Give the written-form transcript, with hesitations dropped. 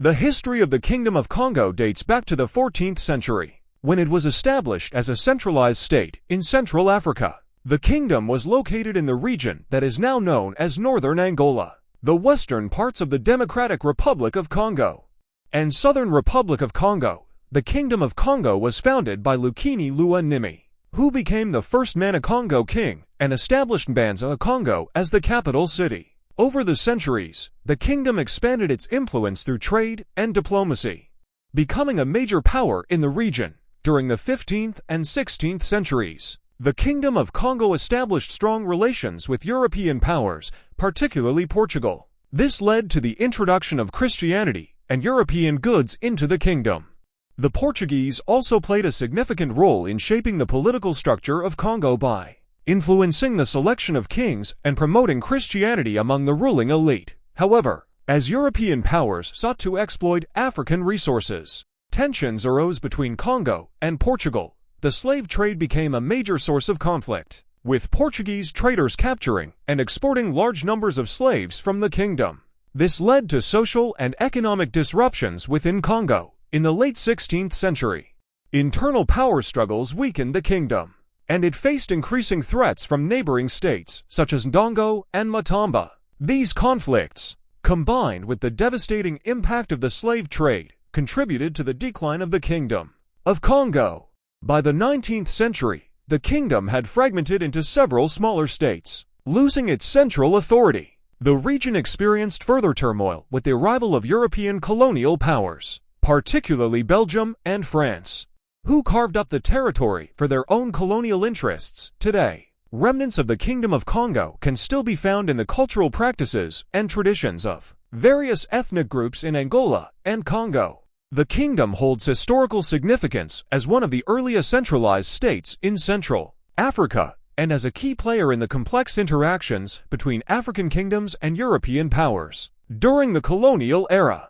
The history of the Kingdom of Congo dates back to the 14th century, when it was established as a centralized state in Central Africa. The kingdom was located in the region that is now known as Northern Angola, the western parts of the Democratic Republic of Congo, and Southern Republic of Congo. The Kingdom of Congo was founded by Lukini Lua Nimi, who became the first Mana-Congo king and established Mbanza-Congo as the capital city. Over the centuries, the kingdom expanded its influence through trade and diplomacy, becoming a major power in the region. During the 15th and 16th centuries, the Kingdom of Congo established strong relations with European powers, particularly Portugal. This led to the introduction of Christianity and European goods into the kingdom. The Portuguese also played a significant role in shaping the political structure of Congo by influencing the selection of kings and promoting Christianity among the ruling elite. However, as European powers sought to exploit African resources, tensions arose between Congo and Portugal. The slave trade became a major source of conflict, with Portuguese traders capturing and exporting large numbers of slaves from the kingdom. This led to social and economic disruptions within Congo in the late 16th century. Internal power struggles weakened the kingdom, and it faced increasing threats from neighboring states such as Ndongo and Matamba. These conflicts, combined with the devastating impact of the slave trade, contributed to the decline of the Kingdom of Congo. By the 19th century, the kingdom had fragmented into several smaller states, losing its central authority. The region experienced further turmoil with the arrival of European colonial powers, particularly Belgium and France, who carved up the territory for their own colonial interests. Today, remnants of the Kingdom of Congo can still be found in the cultural practices and traditions of various ethnic groups in Angola and Congo. The kingdom holds historical significance as one of the earliest centralized states in Central Africa, and as a key player in the complex interactions between African kingdoms and European powers. During the colonial era,